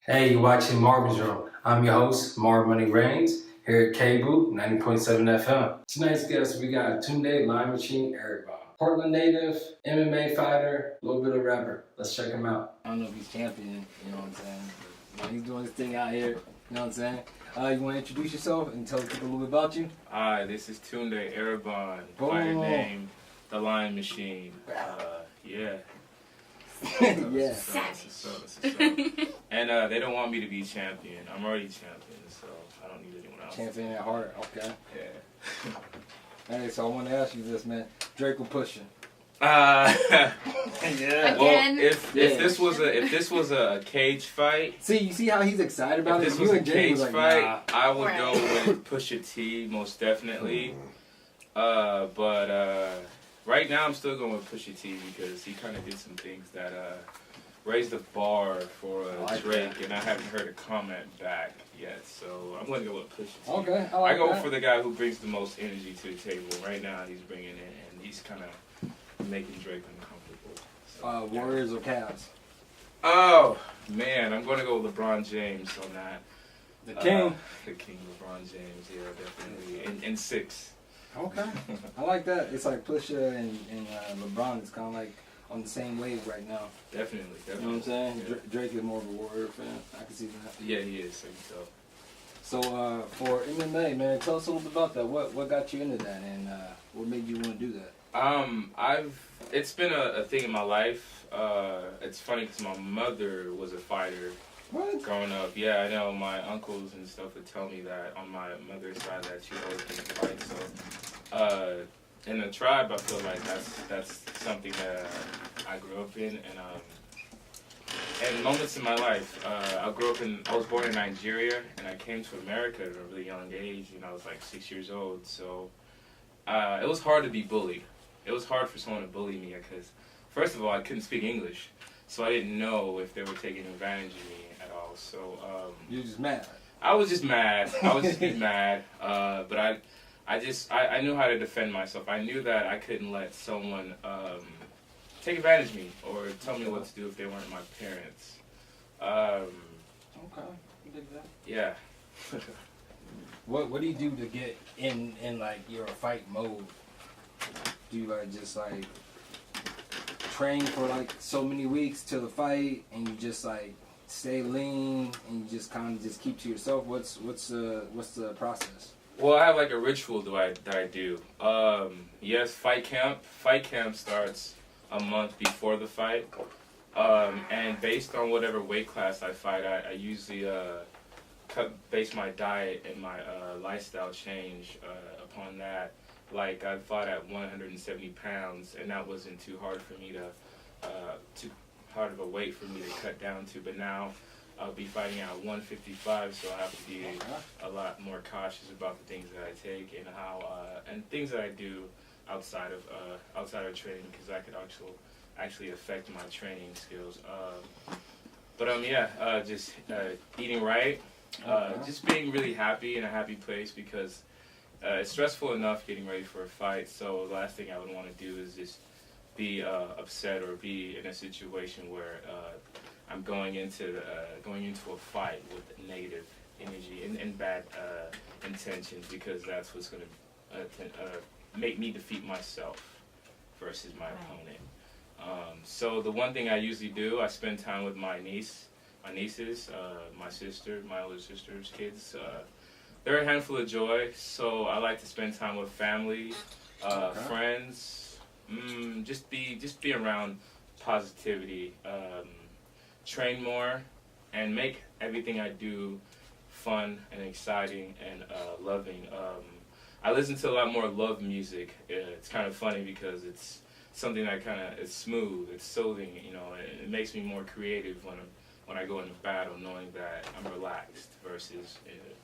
Hey, you're watching Marvin's Room. I'm your host, Marvin Reigns, here at K-Boo 90.7 FM. Tonight's guest, we got Tunde Line Machine Arigbon. Portland native, MMA fighter, a little bit of rapper. Let's check him out. I don't know if he's champion, you know what I'm saying? But he's doing his thing out here, you know what I'm saying? You want to introduce yourself and tell people a little bit about you? Hi, this is Tunde Arigbon, fighter named The Lion Machine. Yeah. Yeah. And they don't want me to be champion. I'm already champion, so I don't need anyone else. Champion at heart, okay. Yeah. Hey, so I want to ask you this, man. Drake will push you. Yeah. Again? Well, if this was a cage fight, See, you see how he's excited about if it? this You was a and Jay cage was like, fight, nah. I would Right. go with Pusha T most definitely. But right now I'm still going with Pusha T because he kind of did some things that raised the bar for Drake, and I haven't heard a comment back yet. So I'm going to go with Pusha T. Okay, I go that. for the guy who brings the most energy to the table. Right now he's bringing it, and he's kind of making Drake uncomfortable. So, Warriors or Cavs? Oh man, I'm going to go with LeBron James on that. The King. The King, LeBron James, yeah, definitely. In 6. Okay. I like that. It's like Pusha and LeBron is kind of like on the same wave right now. Definitely. You know what I'm saying? Yeah. Drake is more of a Warrior fan. I can see that. Yeah, he is. So. So for MMA, man, tell us a little bit about that. What got you into that, and what made you want to do that? It's been a thing in my life. It's funny because my mother was a fighter. What? Growing up, yeah, I know my uncles and stuff would tell me that on my mother's side that she always been to fight. So, in the tribe, I feel like that's something that I grew up in, and moments in my life. I was born in Nigeria, and I came to America at a really young age. You know, I was like 6 years old. So, it was hard to be bullied. It was hard for someone to bully me because, first of all, I couldn't speak English, so I didn't know if they were taking advantage of me at all. So You're just mad. I was just mad. I was just getting mad. But I knew how to defend myself. I knew that I couldn't let someone take advantage of me or tell me what to do if they weren't my parents. Okay, you dig that? Yeah. What do you do to get in like your fight mode? Do you like just like train for like so many weeks till the fight, and you just like stay lean and you just kind of just keep to yourself? What's the process? Well, I have like a ritual that I do. Yes, fight camp. Fight camp starts a month before the fight, and based on whatever weight class I fight, I usually base my diet and my lifestyle change upon that. Like I fought at 170 pounds, and that wasn't too hard for me too hard of a weight for me to cut down to. But now I'll be fighting at 155, so I have to be a lot more cautious about the things that I take and how and things that I do outside of training, because that could actually affect my training skills. Just eating right, just being really happy in a happy place, because it's stressful enough getting ready for a fight. So the last thing I would want to do is just be upset or be in a situation where I'm going into a fight with negative energy and bad intentions, because that's what's going to make me defeat myself versus my opponent. So the one thing I usually do, I spend time with my nieces, my sister, my older sister's kids. They're a handful of joy, so I like to spend time with family, friends. Just be around positivity. Train more, and make everything I do fun and exciting and loving. I listen to a lot more love music. It's kind of funny because it's something that it's smooth, it's soothing. You know, it makes me more creative when I go into battle, knowing that I'm relaxed versus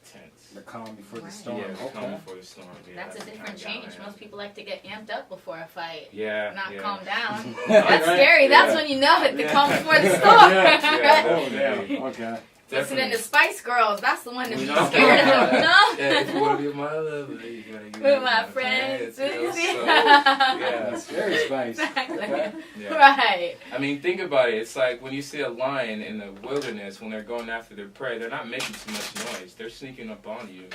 tense. The calm before the storm. Yeah, the calm before the storm. Yeah, That's a different change. Most people like to get amped up before a fight. Yeah. Not yeah. calm down. That's That's scary. That's when you know it. The calm before the storm. Yeah, Oh, damn. Okay. Listening to Spice Girls, that's the one to We be know. scared of, no? Yeah, if you want to be my lover, you gotta give With my friends. you know, so, Yeah. yeah. That's very spicy. Exactly. Okay. Yeah. Right. I mean, think about it. It's like when you see a lion in the wilderness, when they're going after their prey, they're not making too much noise. They're sneaking up on you.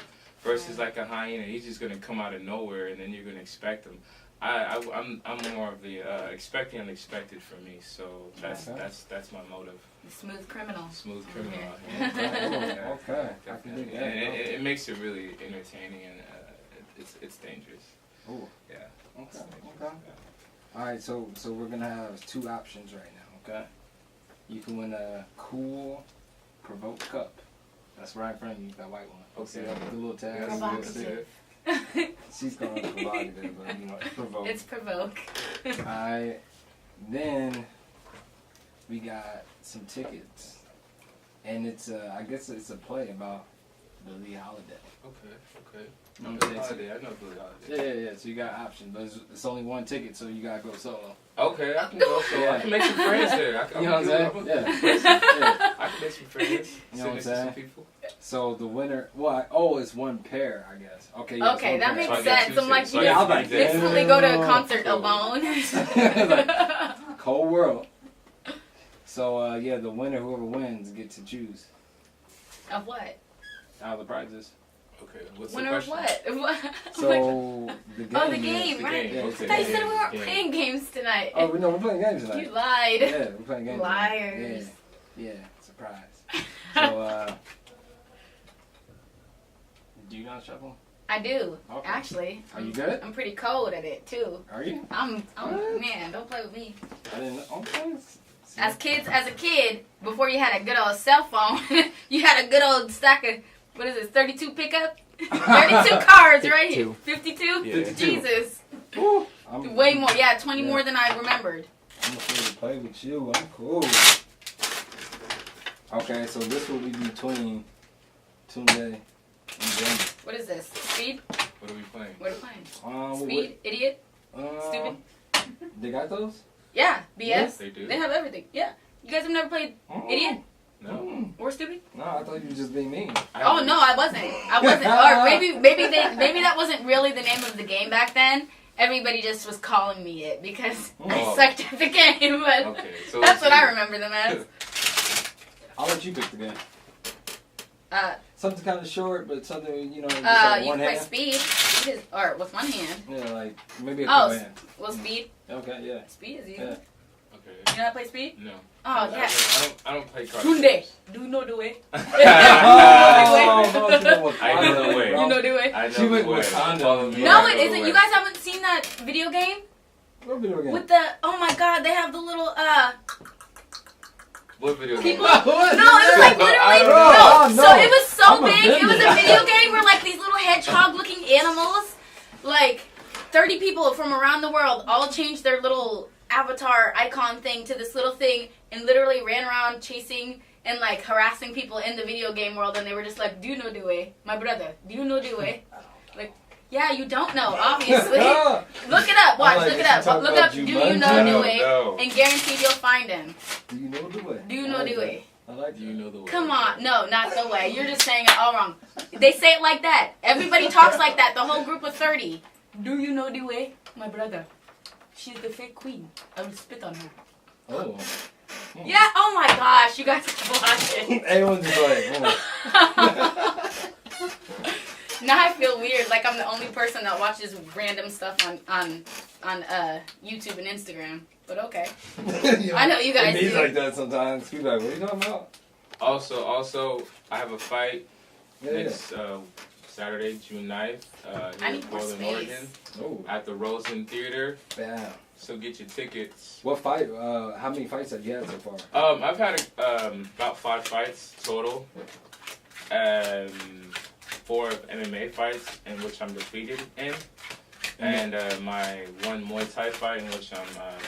Versus like a hyena, he's just gonna come out of nowhere, and then you're gonna expect him. I'm more of the expecting unexpected for me. So that's my motive. Smooth criminal. Smooth criminal. Yeah. Yeah. Okay. I can Definitely. dig that. And it makes it really entertaining, and it's dangerous. Ooh. Yeah. Okay. It's dangerous, Okay. yeah. All right. So we're gonna have two options right now. Okay. You can win a cool provoke cup. That's right in front of you. That white one. Okay. See that with the little tag. Yeah, Provocative. She's going to provocative, but you know, provoke. It's provoke. Alright, then we got some tickets, and it's I guess it's a play about Billie Holiday. Okay. You know what I'm Billie saying? Holiday. I know Billie Holiday. Yeah. So you got options, but it's only one ticket, so you gotta go solo. Okay, I can go. So Yeah. I can make some friends there. You know what I'm saying? Yeah. I can make some friends. You know what I'm Sit next to saying? some people. So the winner, it's one pair, I guess. Okay. Okay, that makes So I got sense. two I'm like, tickets. you So I got like, three you tickets. instantly go to a Damn. concert Cool. alone. Cold world. So the winner, whoever wins, gets to choose Of what? out of the prizes. Okay, what's Winner the of question? what? What? So the game. Oh, the is- game, The right? game, Yeah. okay. I thought you said we weren't Game. playing games tonight. Oh, no, we're playing games tonight. You lied. Yeah, we're playing games. Liars. Yeah, surprise. So, do you not shuffle? I do, Okay. actually. Are you good? I'm pretty cold at it too. Are you? I'm What? man, don't play with me. I didn't know. Okay. See? As a kid, before you had a good old cell phone, you had a good old stack of, what is it, 32 pickup? 32 cards, right? 52. 52? Yeah. 52. Jesus. Woo, I'm, Way more. Yeah, 20 Yeah. more than I remembered. I'm afraid to play with you. I'm cool. Okay, so this will be between Tunde and Jen. What is this? Speed? What are we playing? What are you playing? What- Speed? Idiot? uh, Stupid? They got those? Yeah. BS? They do? They have everything. Yeah. You guys have never played Idiot No. or Stupid? No, I thought you were just being mean. Oh no, I wasn't. Or maybe that wasn't really the name of the game back then. Everybody just was calling me it because I Oh. sucked at the game. But Okay, so that's it's what I you. remember them as. I'll let you pick the game. Uh, Something kind of short, but something, you know, just you like can one play hand. Speed. Speed is, or with one hand. Yeah, like maybe a Oh, couple hands. Well, Speed. Okay, yeah. Speed is easy. Yeah. Okay. You know how to play Speed? No. Oh yeah. I don't play cards. Tunde. Do you know the way? Oh, no, she went I know the Wakanda, way. bro. You know the way? I know She went the way. Wakanda. Follow me. No, I it know the isn't. way. You guys haven't seen that video game What video game? with the? Oh my God, they have the little What video game? people. What? No, it was like I literally. don't know. No, so it was so I'm big. It was a offended. video game where like these little hedgehog-looking animals, like 30 people from around the world, all changed their little avatar icon thing to this little thing and literally ran around chasing and like harassing people in the video game world. And they were just like, "Do you know the way, my brother? Do you know the way?" Like, yeah, you don't know, obviously. Look it up. Watch. like Look it. it up. You talk Look about up. Do you Jumanji? know the No, way? no. And guaranteed you'll find him. Do you know the way? Do you I know like the that. way? I like Do you know the way? Come on, no, not the way. You're just saying it all wrong. They say it like that. Everybody talks like that. The whole group of 30. Do you know the way, my brother? She's the fake queen. I will spit on her. Oh. Yeah. Oh my gosh, you guys have to watch it. Everyone's just like, oh. Now I feel weird, like I'm the only person that watches random stuff on YouTube and Instagram. But okay. I know you guys He's do. like that sometimes. He's like, what are you talking about? Also, I have a fight Yeah. next Saturday, June 9th, I here in need more Portland, space. Oregon, Oh, at the Rosen Theater. bam. So get your tickets. What fight? How many fights have you had so far? I've had about 5 fights total, 4 MMA fights in which I'm defeated in. and my one Muay Thai fight in which I'm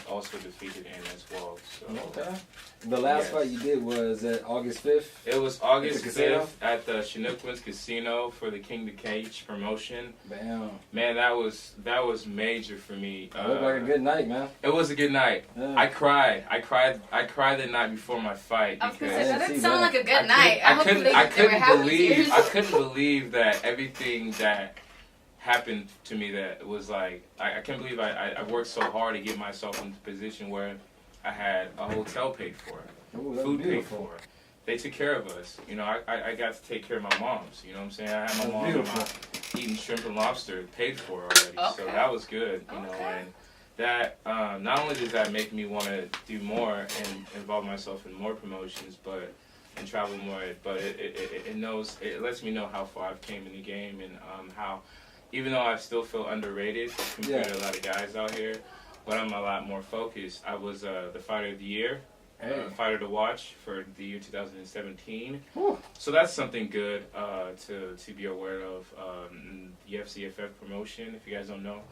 also defeated in as well. So Okay. The last Yes. fight you did was at August 5th. it was August At the casino? 5th at the Chinookwan's Casino for the King the Cage promotion. Bam. Man, that was major for me. It looked like a good night, man. It was a good night. Yeah. I cried the night before my fight I was gonna because say, that see didn't sound that. like a good night. I hope they were happy. I couldn't believe that everything that happened to me, that was like, I can't believe I worked so hard to get myself into a position where I had a hotel paid for, Ooh, that's food paid beautiful. for. They took care of us. You know, I got to take care of my moms. You know what I'm saying? I had my That's mom beautiful. eating shrimp and lobster paid for already. So Okay. that was good. You know, Okay. and that not only does that make me want to do more and involve myself in more promotions, but and travel more, but it lets me know how far I've came in the game and how, even though I still feel underrated compared to a lot of guys out here, but I'm a lot more focused. I was the fighter of the year, fighter to watch for the year 2017. Whew. So that's something good to be aware of. The FCFF promotion, if you guys don't know,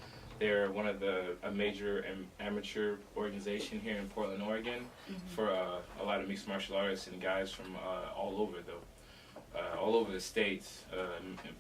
they're one of a major amateur organization here in Portland, Oregon, for a lot of mixed martial artists and guys from all over all over the states,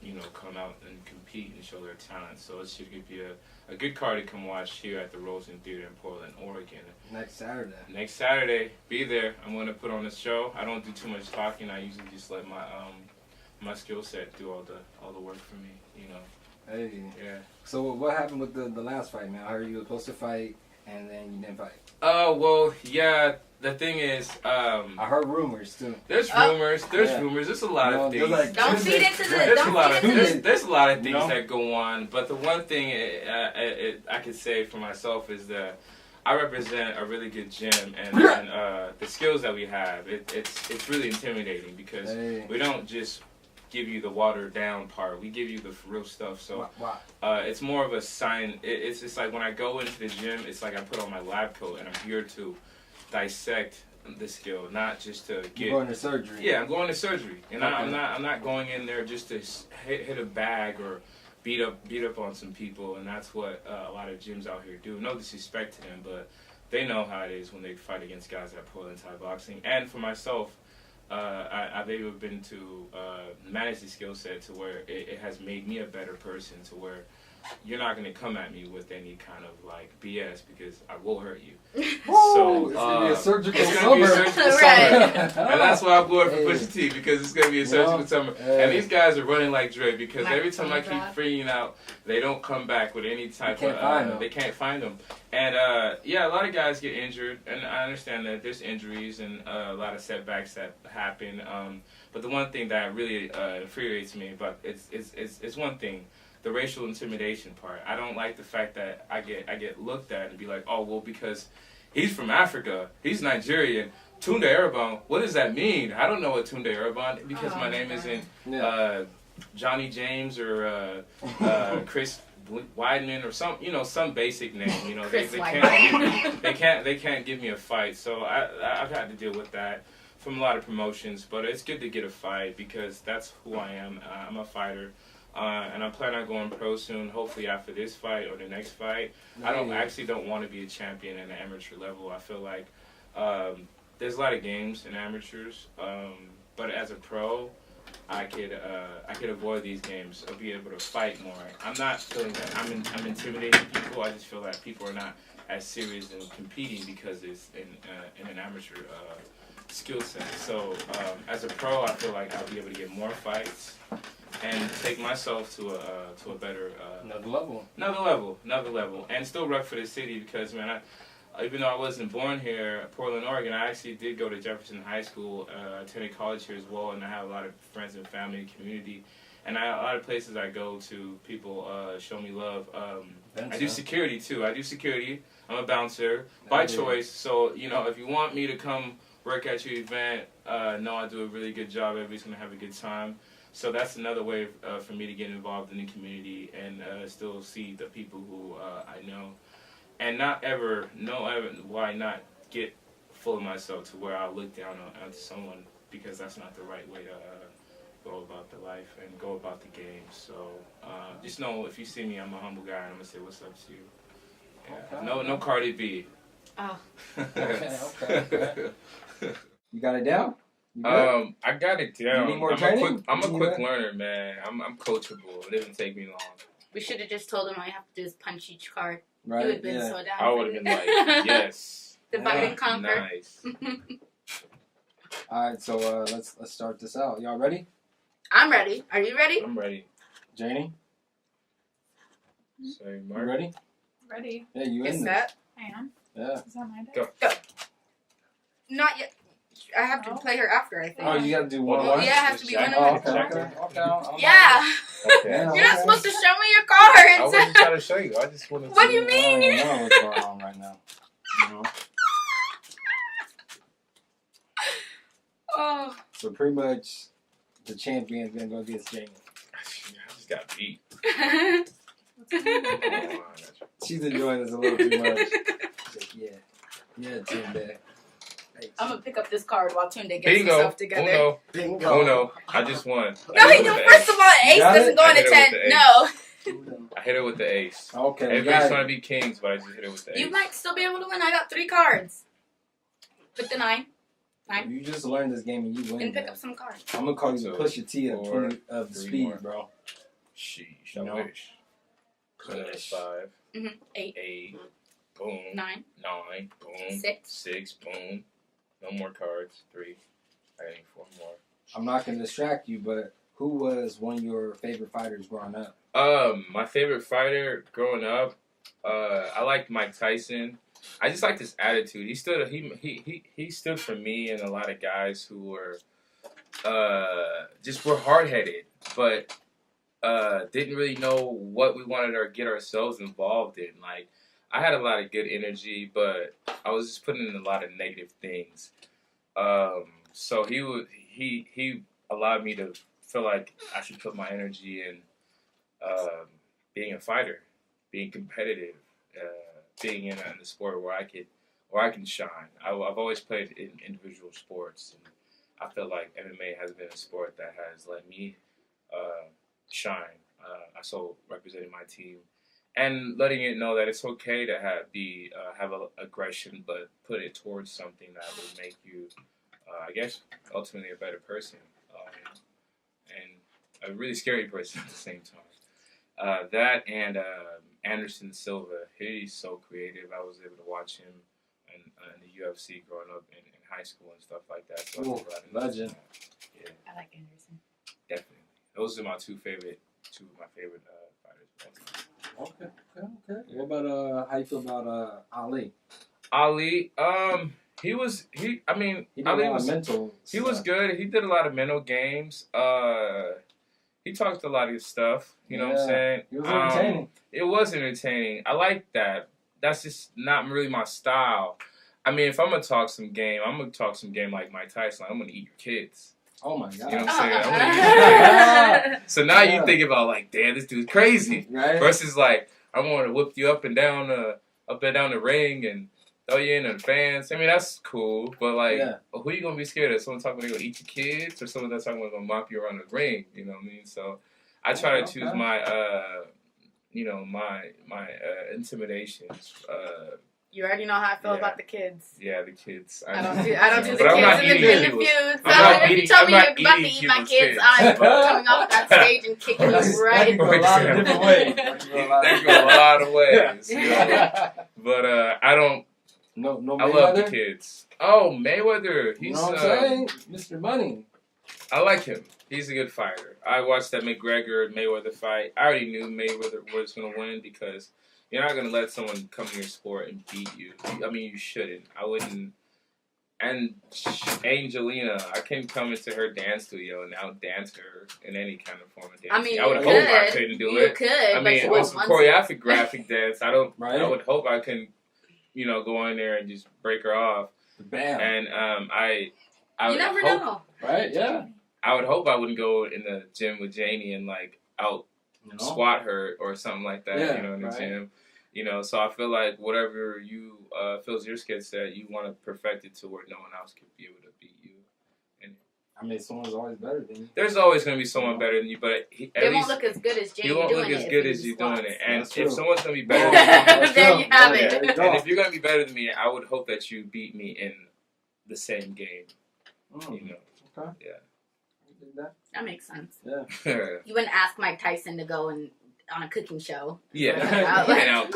you know, come out and compete and show their talent. So it should give you a good card to come watch here at the Rosen Theater in Portland, Oregon. Next Saturday. Next Saturday, be there. I'm going to put on a show. I don't do too much talking. I usually just let my skill set do all the work for me. You know. Hey. Yeah. So what happened with the last fight, man? I heard you were supposed to fight and then you didn't fight. Oh well, yeah. The thing is, I heard rumors too. there's rumors. There's rumors. There's a lot of things. Like, Don't feed into the. There's a Don't lot of feed into there's a lot of things You know? that go on, but the one thing I could say for myself is that I represent a really good gym, and the skills that we have, it's really intimidating because Hey. we don't just give you the watered down part. We give you the real stuff. So it's more of a sign. It's just like when I go into the gym, it's like I put on my lab coat and I'm here to dissect the skill, not just to get. You're going to surgery. Yeah, I'm going to surgery, and Okay. I'm not going in there just to hit a bag or beat up on some people, and that's what a lot of gyms out here do. No disrespect to them, but they know how it is when they fight against guys at Portland Thai Boxing. And for myself, I've been to manage the skill set to where it has made me a better person, to where you're not going to come at me with any kind of like BS because I will hurt you. So it's going to be a surgical it's gonna be a summer. surgical Right. summer. And that's why I'm going for Hey. Pusha T, because it's going to be a surgical summer. Hey. And these guys are running like Dre because Mike every time I keep Conrad. freeing out, they don't come back with any type can't of... find them. They can't find them. And yeah, a lot of guys get injured, and I understand that there's injuries and a lot of setbacks that happen. But the one thing that really infuriates me about it's one thing. The racial intimidation part. I don't like the fact that I get looked at and be like, oh well, because he's from Africa, he's Nigerian. Tunde Arigbon, what does that mean? I don't know what Tunde Arigbon, because my name isn't Johnny James or Chris Weidman or some basic name. You know, Chris they Weidman. can't give me a fight. So I've had to deal with that from a lot of promotions. But it's good to get a fight because that's who I am. I'm a fighter. And I'm planning on going pro soon, hopefully after this fight or the next fight. I don't want to be a champion at an amateur level. I feel like there's a lot of games in amateurs, but as a pro, I could avoid these games. I'll be able to fight more. I'm not feeling that I'm intimidating people. I just feel that people are not as serious in competing because it's in an amateur skill set. So as a pro, I feel like I'll be able to get more fights and take myself to a better another level, and still rep for the city because man, even though I wasn't born here, Portland, Oregon, I actually did go to Jefferson High School, attended college here as well, and I have a lot of friends and family and community, and a lot of places I go to, people show me love. I do security too. I'm a bouncer by choice, so if you want me to come work at your event, know I do a really good job. Everybody's gonna have a good time. So that's another way for me to get involved in the community and still see the people who I know, and why not get full of myself to where I look down onto someone, because that's not the right way go about the life and go about the game. So just know if you see me, I'm a humble guy, and I'm gonna say what's up to you. Yeah. Okay. No Cardi B. Oh. Okay. You got it down? You good? I got it down. You need more training? I'm a You quick need that? learner, man. I'm coachable. It didn't take me long. We should have just told him all you have to do is punch each card. Right. You would have been yeah. so down. I would have been like, yes. Divide and conquer. Nice. All right, so let's start this out. Y'all ready? I'm ready. Are you ready? I'm ready. Janie, Say, you Mark. ready? Ready. Yeah, you Is in that? I am. this? Is that my day? Go. Not yet. I have to Oh. play her after, I think. Yeah. Oh, you gotta do one. Well, one? yeah, I have to be one Jack- of Oh, them. okay. Okay. I'm Yeah. Okay. Yeah. You're not supposed to show me your I cards. wasn't trying to show you. I just wanted to. What do you I mean? don't know what's going on right now. You know? Oh. So pretty much, the champion's gonna go against Janie. I just got beat. She's enjoying this a little too much. She's like, yeah, Tunde. I'm gonna pick up this card while Tunde gets Bingo. himself together. Uno. Bingo. Uno. I just won. No, he no, first of all, ace got doesn't it? go I into hit it 10. with the No. I hit it with the ace. Okay, we Everybody's got trying it. to be kings, but I just hit it with the ace. You might still be able to win. I got 3 cards. Put the 9. You just learned this game and you win. And pick man. up some cards. I'm gonna call you So, push your T at 4, 20 of the 3 speed, more. bro. Sheesh, No. I wish. So that's 5. 8. 8. Boom. 9. 9. Boom. 6. 6. Boom. No more cards. 3. I need 4 more. I'm not gonna distract you, but who was one of your favorite fighters growing up? My favorite fighter growing up, I liked Mike Tyson. I just liked his attitude. He stood for me and a lot of guys who were just were hard headed, but didn't really know what we wanted to get ourselves involved in. Like I had a lot of good energy, but I was just putting in a lot of negative things. So he allowed me to feel like I should put my energy in being a fighter, being competitive, being in the sport where I can shine. I've always played in individual sports, and I feel like MMA has been a sport that has let me shine. I so represented my team, and letting it know that it's okay to have aggression, but put it towards something that would make you, I guess, ultimately a better person, and a really scary person at the same time. That and Anderson Silva, he's so creative. I was able to watch him in the UFC growing up in high school and stuff like that. So Ooh, I think a lot of legend. Yeah, I like Anderson. definitely. Those are my two of my favorite fighters. Okay. What about how you feel about Ali? Ali, I mean, He did Ali a lot was of mental. he was stuff. good. He did a lot of mental games. He talked a lot of stuff. You know what I'm Yeah. saying? He was entertaining. It was entertaining. I like that. That's just not really my style. I mean, if I'm gonna talk some game, I'm gonna talk some game like Mike Tyson. Like, I'm gonna eat your kids. Oh my god. You know what I'm saying? I'm gonna eat your kids. So now Yeah. you think about like, damn, this dude's crazy. Right. Versus like, I want to whip you up and down the ring and throw you in the fans. I mean, that's cool, but like, Yeah. who you gonna be scared of? Someone talking about they gonna eat your kids, or someone that's talking about gonna mop you around the ring? You know what I mean? So I try to choose my my intimidations. You already know how I feel Yeah. about the kids. Yeah, the kids. I don't do the But I'm not kids in eating the Cuba's. feuds. I'm not If you eating- tell I'm me you're not about to eating eat my Cuba's kids, kids. I'm coming off that stage and kicking That you can right. go a lot of different ways. They go a lot of ways. You know? But I don't. No I love the Mayweather? kids. Oh, Mayweather. You He's. know what I'm saying? Mr. Money. I like him. He's a good fighter. I watched that McGregor-Mayweather fight. I already knew Mayweather was going to win because you're not going to let someone come in your sport and beat you. I mean, you shouldn't. I wouldn't. And Angelina, I couldn't come into her dance studio and out-dance her in any kind of form of dancing. I mean, I would you hope I could. couldn't do You it. could, I but mean, you also wouldn't want choreographic graphic dance. I Right. would hope I can, go in there and just break her off. Bam. And I You would never hope, know. Right? Yeah. I would hope I wouldn't go in the gym with Janie and like out You know? squat her or something like that. Yeah, in the right. gym. So I feel like whatever you feels your skill set, you want to perfect it to where no one else could be able to beat you. And I mean, someone's always better than you. There's always going to be someone better than you, but They at won't least look as good as Jamie he won't doing look as it good if as he you doing squats. it. And That's if true. someone's going to be better There you have Yeah, it. there you go. and if you're going to be better than me, I would hope that you beat me in the same game. You know. Okay. Yeah. I did that. That makes sense. Yeah. You wouldn't ask Mike Tyson to go on a cooking show. Yeah. But, I know.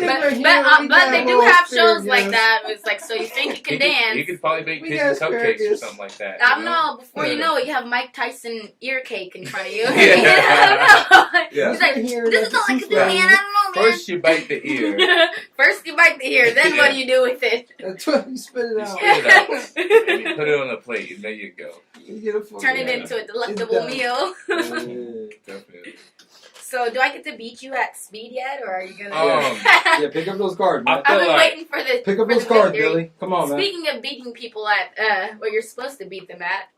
but they do have shows like that. It's like, so you think you can dance. You could probably make We pigeon got cupcakes or asparagus. something like that. I don't know. Before you know it, you have Mike Tyson ear cake in front of you. Yeah. I don't know. Yeah. He's like, this is all I can do, man. I don't know, man. First you bite the ear. First you bite the ear, then what do you do with it? That's what you spit it out. Spit it out. And you put it on a plate, and there you go. You get a fucking- Turn it into a delectable It's meal. Yeah. Definitely. So, do I get to beat you at speed yet, or are you gonna? Yeah, pick up those cards, man. I I've been like- waiting for this. Pick up for those the cards, victory. Billy. Come on, man. Speaking of beating people at what you're supposed to beat them at,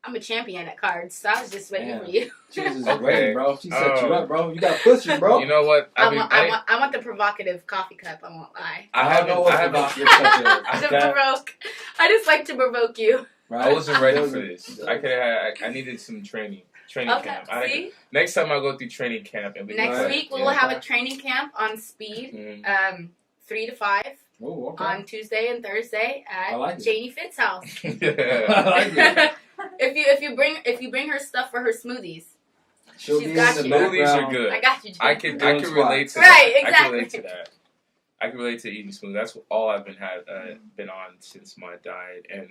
I'm a champion at cards, so I was just waiting Damn. for you. Jesus, Okay. waiting, bro. She set you up, bro. You got pushing, bro. You know what? I want the provocative coffee cup. I won't lie. I don't know what haven't. about your stuff is. To Okay. provoke. I just like to provoke you. I wasn't ready for this. I needed some training Okay. camp. See, Next time I'll go through training camp and we next Right. week we Yeah. will have a training camp on speed, Mhm. 3 to 5 Oh, okay. on Tuesday and Thursday I at like it. Janie Fitt's house. Yeah. I like it. if you bring her stuff for her smoothies, She'll She's be got in the you. Smoothies background. are good. I got you. Jane. I can Doing relate to squats. that. Right, I can exactly. relate to that. I can relate to eating smoothie. That's all I've been on since my diet. And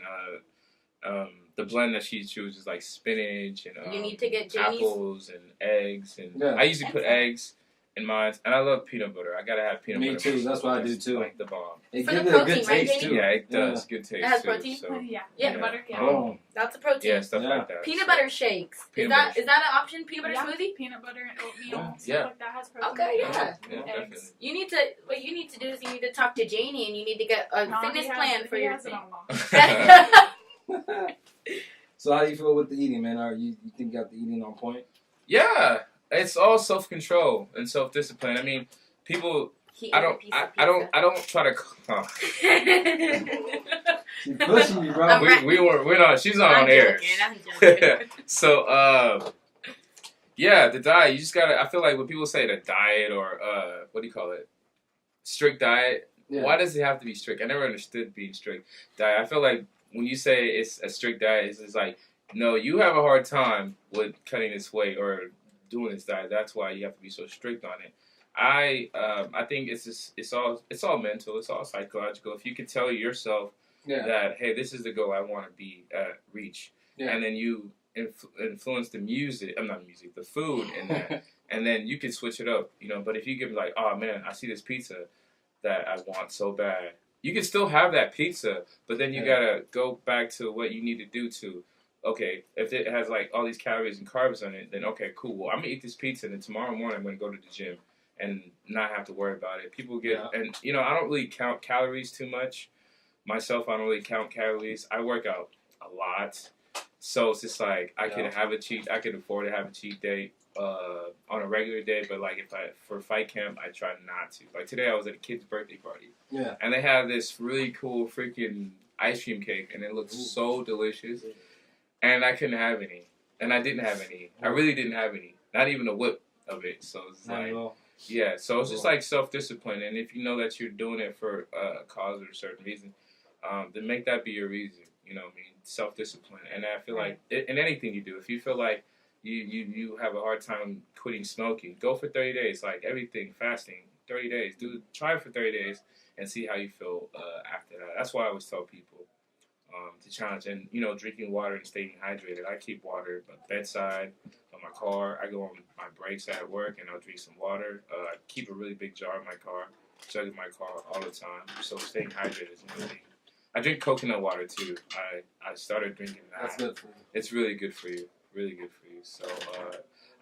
the blend that she chooses, like spinach and You need to get Janie's. apples and eggs. And Yeah. I usually put eggs in mine. And I love peanut butter. I gotta have peanut Me butter. too. That's what I do too. Like the bomb. It For the gives it a protein, good right, taste Jamie? too. Yeah, it does. Good taste. It has too, protein? So, Yeah, Yeah. peanut butter. Yeah. Oh, That's a protein. yeah, stuff Yeah. like that. Peanut So- butter shakes. Peanut is butter that an option? Peanut butter Yeah, smoothie? peanut butter and oatmeal, Yeah. stuff Yeah. like that has protein. Okay, yeah. Yeah, Eggs. definitely. You need to. What you need to do is you need to talk to Janie and you need to get a No, fitness he has- plan for he your has it thing. on lock. So how do you feel with the eating, man? Are you think you got the eating on point? Yeah, it's all self-control and self-discipline. I mean, people. He I ate a don't. piece I, of I don't. pizza. I don't try to. She's pushing you, bro. I'm right. We're not. She's not I'm on air. joking, I'm joking. So, yeah, the diet. You just gotta. I feel like when people say the diet or what do you call it? Strict diet. Yeah. Why does it have to be strict? I never understood being strict diet. I feel like when you say it's a strict diet, it's just like, no, you have a hard time with cutting this weight or doing this diet. That's why you have to be so strict on it. I think it's all mental. It's all psychological. If you can tell yourself Yeah. that, hey, this is the goal I want to reach, Yeah. and then you influence the food in that, and then you can switch it up, But if you give me like, oh man, I see this pizza that I want so bad, you can still have that pizza, but then you gotta go back to what you need to do to. Okay, if it has like all these calories and carbs on it, then okay, cool. Well, I'm gonna eat this pizza, and then tomorrow morning I'm gonna go to the gym and not have to worry about it. People get, and I don't really count calories too much. Myself, I don't really count calories. I work out a lot, so it's just like I could afford to have a cheat day on a regular day. But like for fight camp, I try not to. Like today, I was at a kid's birthday party, and they had this really cool freaking ice cream cake, and it looked so delicious, and I couldn't have any, and I didn't have any. I really didn't have any, not even a whip of it. So it's like. Yeah, so it's just like self-discipline, and if you know that you're doing it for a cause or a certain reason, then make that be your reason. Self-discipline, and I feel like in anything you do, if you feel like you have a hard time quitting smoking, go for 30 days. Like everything, fasting, 30 days. Try it for 30 days and see how you feel after that. That's why I always tell people to challenge, and drinking water and staying hydrated. I keep water at my bedside. On my car, I go on my breaks at work and I'll drink some water. I keep a really big jar in my car, jug in my car all the time. So staying hydrated is one thing. I drink coconut water too. I started drinking that. That's good for you. It's really good for you. Really good for you. So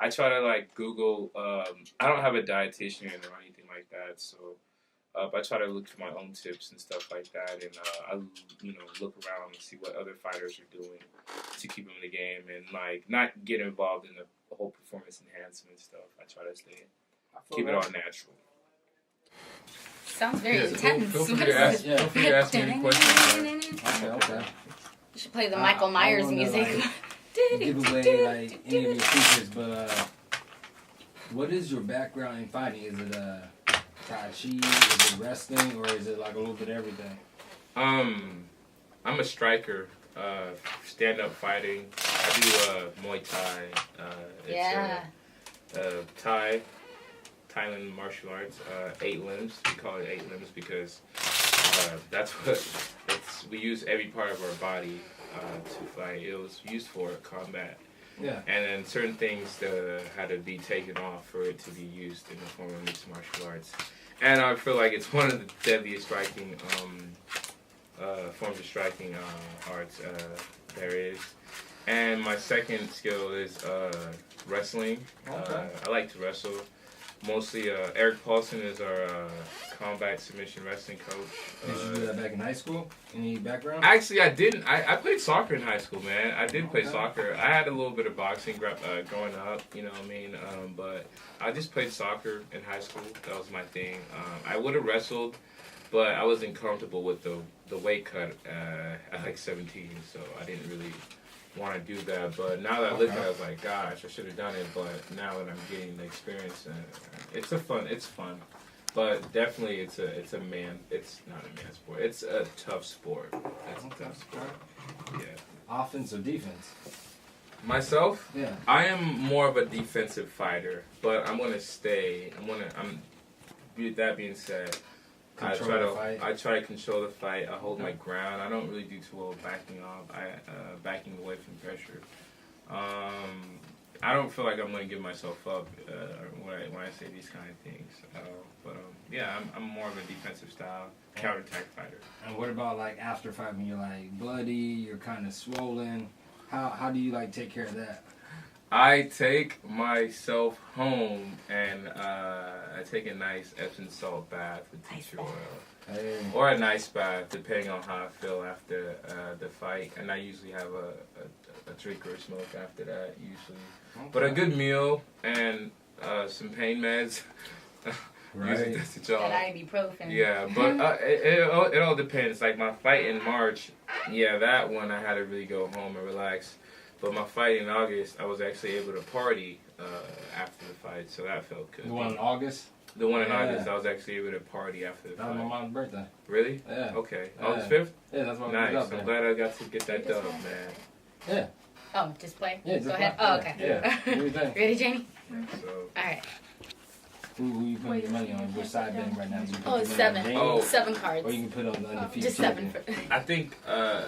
I try to like Google. I don't have a dietitian or anything like that. So I try to look for my own tips and stuff like that, and I look around and see what other fighters are doing to keep them in the game, and like not get involved in the whole performance enhancement stuff. I try to keep it all natural. Sounds very Yeah, so intense. feel free What to is ask- it? feel free to ask me any questions. Okay. You should play the Michael Myers I wanna, music. like, give away like any of your secrets, but what is your background in fighting? Is it Tai Chi? Is it wrestling, or is it like a little bit of everything? I'm a striker. Stand-up fighting. I do Muay Thai. It's Thailand martial arts. 8 limbs. We call it 8 limbs because that's what we use every part of our body to fight. It was used for combat. Yeah. And then certain things had to be taken off for it to be used in the form of mixed martial arts. And I feel like it's one of the deadliest striking forms of striking arts there is. And my second skill is wrestling. Okay. I like to wrestle. Mostly, Eric Paulson is our combat submission wrestling coach. Did you do that back in high school? Any background? Actually, I didn't. I played soccer in high school, man. I did play soccer. I had a little bit of boxing growing up, you know what I mean? But I just played soccer in high school. That was my thing. I would have wrestled, but I wasn't comfortable with the weight cut at like 17, so I didn't really want to do that. But now that I look at it, I was like, gosh, I should have done it. But now that I'm getting the experience, it's fun. But definitely, it's not a man sport. It's a tough sport. It's a tough sport. Yeah. Offense or defense? Myself, Yeah. I am more of a defensive fighter, but that being said, I try to control the fight. I hold my ground. I don't really do too well backing off. Backing away from pressure. I don't feel like I'm going to give myself up when I say these kind of things. Yeah, I'm more of a defensive style counterattack fighter. And what about like after fight when you're like bloody, you're kind of swollen? How do you like take care of that? I take myself home and I take a nice Epsom salt bath with tea tree oil. Hey. Or a nice bath, depending on how I feel after the fight. And I usually have a drink or a smoke after that, usually. Okay. But a good meal and some pain meds. Usually Right. that's the job. That ibuprofen. Yeah, but it all depends. Like my fight in March, yeah, that one I had to really go home and relax. But my fight in August, I was actually able to party after the fight, so that felt good. The one in August? The one in Yeah. August, I was actually able to party after the That was my fight. mom's birthday. Really? Yeah. Okay. Yeah. August 5th? Yeah, that's why I was Nice. up there. I'm glad I got to get that dub, man. Yeah. Oh, just play? Yeah, just Go ahead. play. Oh, okay. Yeah. Do your thing. Ready, Jamie? So, Alright. Who you putting your money on? Which side betting right now? You put Oh, your it's money on 7. Jamie, Oh. 7 cards. Or you can put on the undefeated Just 7. champion. I think, man,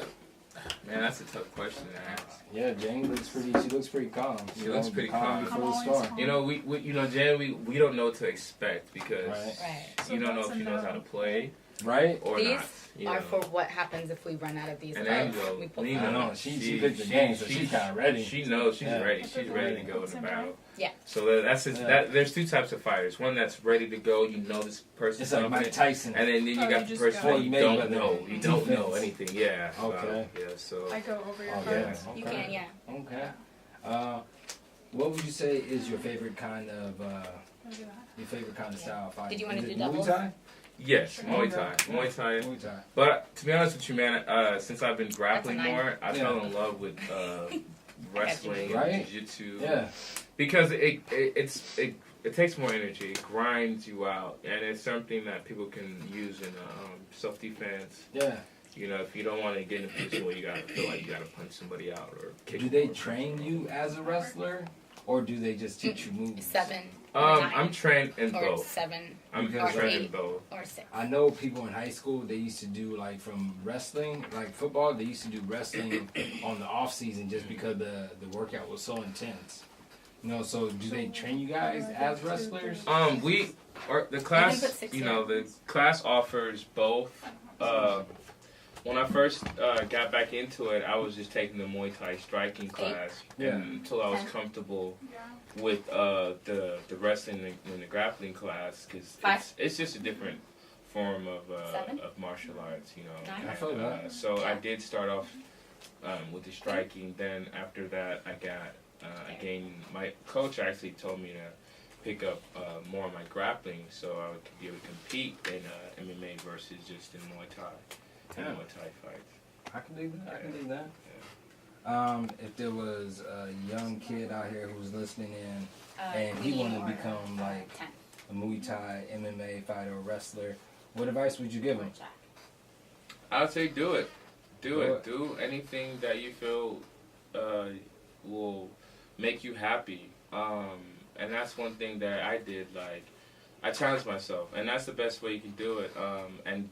that's a tough question to ask. Yeah, Jamie looks pretty. She looks pretty calm. She looks pretty calm. before the I'm always start. calm. You know, Jan, we don't know what to expect because Right. Right. you don't know if she knows how to play Right? or These not. You are know. for what happens if we run out of these And cards. Angel, We pull Nina, I know. She picked the game, so she's kind of ready. She knows she's Yeah. ready. She's ready to go in the battle. Yeah. So Yeah. there's 2 types of fighters. One that's ready to go. You know this person's It's like Mike confident. Tyson. And then you Oh, got you the just person go. that You you made don't it. know. You don't know Defense. anything. Yeah. Okay. Yeah. So I go over your Oh, cards. yeah. You Okay. can, yeah. Okay. What would you say is your favorite kind of style of fight? Did you wanna Is do it doubles? Muay Thai? yes, Okay. Muay Thai. Muay Thai. Muay Thai. But to be honest with you, man, since I've been grappling That's a 9. more, I fell in love with wrestling Right? and jiu-jitsu. Yeah. Because it takes more energy. It grinds you out, and it's something that people can use in self-defense. Yeah. You know, if you don't want to get in a position where you gotta feel like you gotta punch somebody out or kick. Do they them or train you as a wrestler, or do they just teach you moves? 7. I'm trained in or both. 7 I'm Because, trained in 8. both. or 6. I know people in high school, they used to do like from wrestling, like football, they used to do wrestling on the off season just because the workout was so intense. You know, so do they train you guys as wrestlers? The class, put 6 you here. know, the class offers both. When I first got back into it, I was just taking the Muay Thai striking class Yeah. until I was comfortable with the wrestling and the grappling class because 5. it's just a different form of 7. martial arts, you know. 9. I feel that. So I did start off with the striking. Then after that, I gained. My coach actually told me to pick up more of my grappling, so I would be able to compete in MMA versus just in Muay Thai. Yeah. Muay Thai fights. I can dig that. I can dig that. If there was a young kid out here who's listening in and he medium wanted to or, become like 10. a Muay Thai, MMA fighter, or wrestler, what advice would you give him? I would say do it. Do Do it. it. Do anything that you feel will make you happy. And that's one thing that I did. Like, I challenged myself, and that's the best way you can do it. And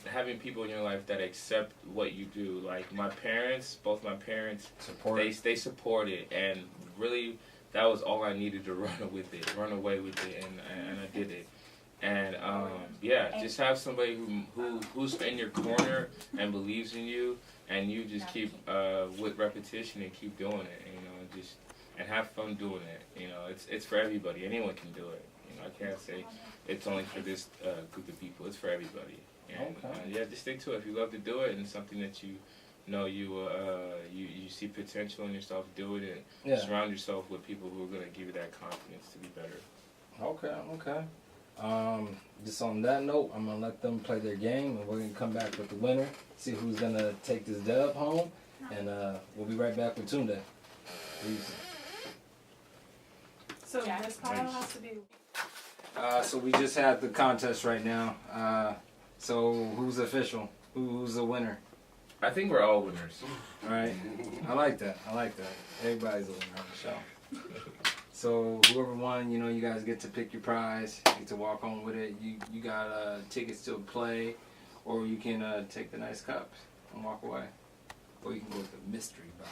having people in your life that accept what you do. Like my parents, both my parents, they support it, and really that was all I needed to run away with it, and I did it. And just have somebody who's in your corner and believes in you, and you just keep with repetition and keep doing it, and have fun doing it. It's for everybody. Anyone can do it. I can't say it's only for this group of people. It's for everybody. And just stick to it. If you love to do it and it's something that you see potential in yourself, do it, and surround yourself with people who are going to give you that confidence to be better. Okay. Just on that note, I'm going to let them play their game, and we're going to come back with the winner, see who's going to take this dub home, and we'll be right back with Tunde. Peace. So this pile has to be. So we just had the contest right now. So who's official? Who's the winner? I think we're all winners. All right. I like that. Everybody's a winner on the show. So whoever won, you guys get to pick your prize. You get to walk home with it. You got tickets to play, or you can take the nice cups and walk away. Or you can go with the mystery box.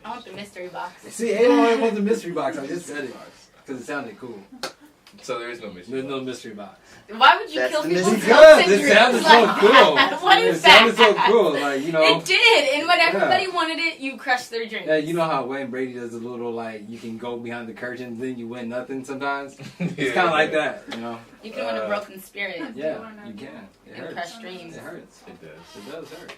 I want the mystery box. See, everyone wants the mystery box. I just said it because it sounded cool. So there is no mystery. There's no mystery box. Why would you That's kill the people's mystery. hopes and It dreams sounded so like cool. that? What is It sounded so that? cool. Like, It did, and when everybody wanted it, you crushed their dreams. Yeah, you know how Wayne Brady does a little, like, you can go behind the curtain, then you win nothing sometimes? It's kind of like that, You can win a broken spirit Yeah, you can. It and hurts. crushed dreams. It hurts. It does. It does hurt,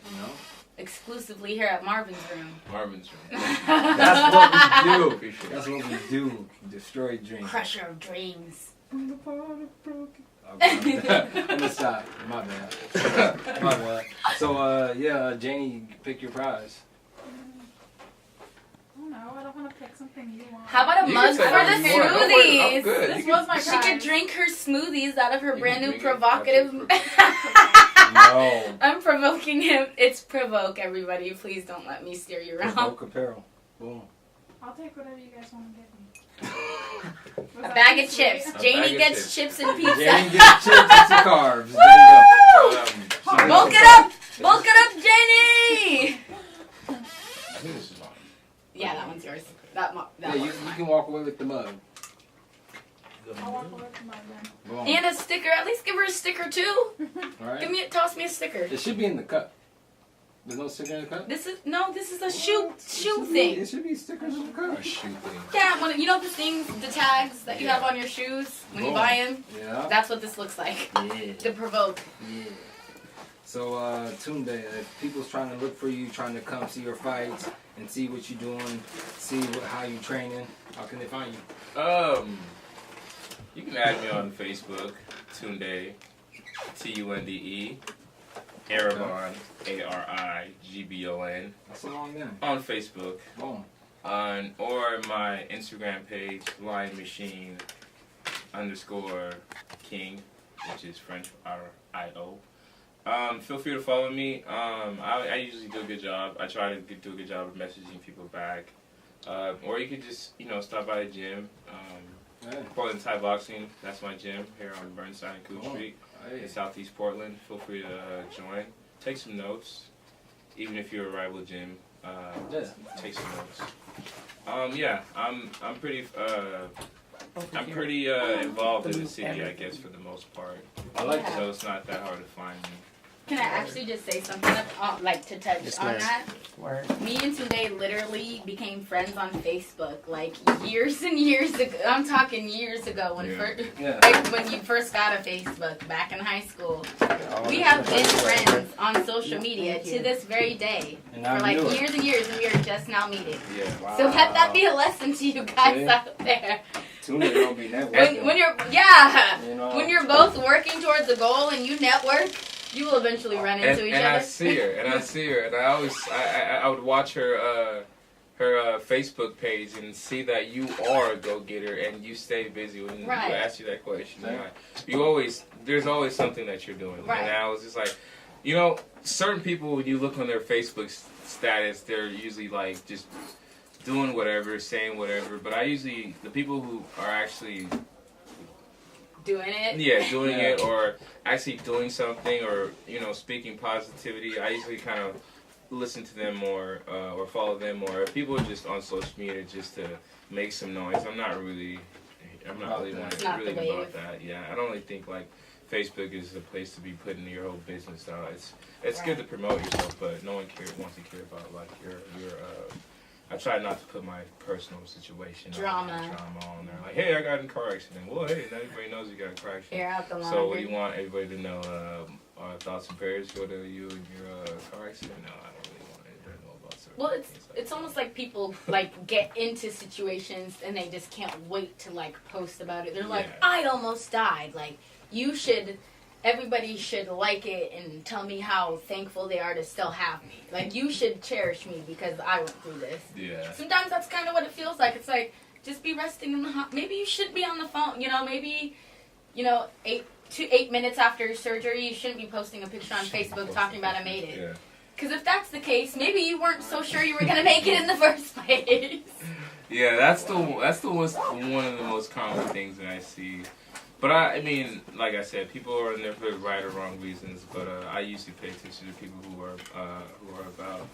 Exclusively here at Marvin's room. Marvin's room. That's what we do. Appreciate it. That's what we do. Destroy dreams. Crusher of dreams. I'm gonna stop. My bad. My bad. So, Janie, pick your prize. Oh no, I don't want to pick something you want. How about a You mug can for say the more. Don't worry, I'm smoothies? good. This You was my She prize. could drink her smoothies out of her You brand can new drink it. provocative. No. I'm provoking him. It's provoke, everybody. Please don't let me steer you wrong. Provoke apparel. Boom. I'll take whatever you guys want to give me. Was A that bag of too chips. sweet? A Janie bag of gets chips. chips and pizza. Janie gets chips and some carbs. There you Bulk it up! Bulk it up, Jenny! I think this is mine. Yeah, that one's yours. Yeah, you one's mine. can walk away with the mug. I'll walk away from mine then. Boom. And a sticker. At least give her a sticker too. All right. Toss me a sticker. It should be in the cup. There's no sticker in the cup? This is a shoe thing. It should be stickers in the cup. A shoe thing. Yeah, the things, the tags that you have on your shoes when you Boom. buy them. Yeah. That's what this looks like. Yeah. The provoke. Yeah. So, Tunde, if people's trying to look for you, trying to come see your fights and see what you're doing, see how you're training, how can they find you? You can add me on Facebook, Tunde, Tunde, Arigbon, Arigbon, That's a long name. on Facebook, Boom. or my Instagram page, Lion Machine _King, which is French RIO. Feel free to follow me. I usually do a good job. I try to do a good job of messaging people back. Or you could just, stop by the gym. Hey. Portland Thai Boxing, that's my gym here on Burnside and Cool Cool. Street Hey. in Southeast Portland. Feel free to join. Take some notes, even if you're a rival gym. Take some notes. I'm pretty involved in the city, I guess, for the most part. I like Yeah. So it's not that hard to find me. Can I actually just say something to touch Yes, on ma'am. that? Me and Tunde literally became friends on Facebook like years and years ago. I'm talking years ago when when you first got a Facebook back in high school. We have been friends on social media to this very day And for I like knew it. years and years, and we are just now meeting. Yeah. So let that be a lesson to you guys See? out there. Tunde don't be networking. When you're You know? when you're both working towards a goal and you network, You will eventually run into each and other. I see her, and I would watch her Facebook page and see that you are a go-getter and you stay busy when Right. people ask you that question. Right. There's always something that you're doing. Right. And I was just like, certain people, when you look on their Facebook status, they're usually like just doing whatever, saying whatever. But the people who are actually Doing it. yeah, doing it or actually doing something or, speaking positivity, I usually kind of listen to them more or follow them more. If people are just on social media just to make some noise, I'm not really about that. Yeah, I don't really think like Facebook is a place to be putting your whole business out. It's good to promote yourself, but no one wants to care about like your I try not to put my personal situation drama on there. Like, hey, I got in a car accident. Well, hey, not everybody knows you got a car accident. Air out the laundry. So, what do you want everybody to know? Our thoughts and prayers go to you and your car accident? No, I don't really want anybody to know about certain Well, things like it's that. almost like people like get into situations and they just can't wait to like post about it. They're like, I almost died. Like, everybody should like it and tell me how thankful they are to still have me. Like, you should cherish me because I went through this. Yeah. Sometimes that's kind of what it feels like. It's like, just be resting in the maybe you should be on the phone. Maybe 8 minutes after surgery, you shouldn't be posting a picture on Facebook talking about I made it. Yeah. Because if that's the case, maybe you weren't so sure you were gonna make it in the first place. Yeah, that's one of the most common things that I see. But I mean, like I said, people are in there for the right or wrong reasons. But I usually pay attention to people who are about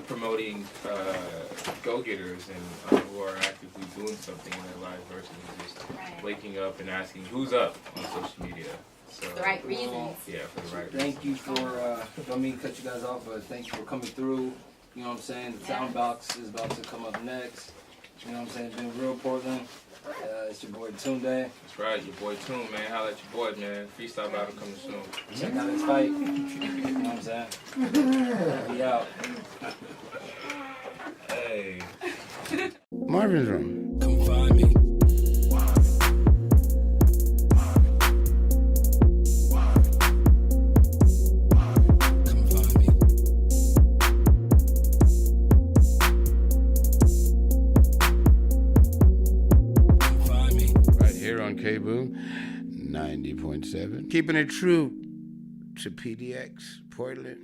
promoting go-getters and who are actively doing something in their life versus just waking up and asking who's up on social media. So, The right reasons. Yeah, for the right Thank reasons. you for, don't mean to cut you guys off, but thank you for coming through. You know what I'm saying? The sound box is about to come up next. You know what I'm saying? It's been real, Portland. It's your boy Tunde. That's right, your boy Toon, man. Holla at your boy, man. Freestyle battle coming soon. Check out his fight. You know what I'm saying? Be out. Hey. Marvin's Room. Come find me. Here on K-Boo, 90.7. Keeping it true to PDX, Portland.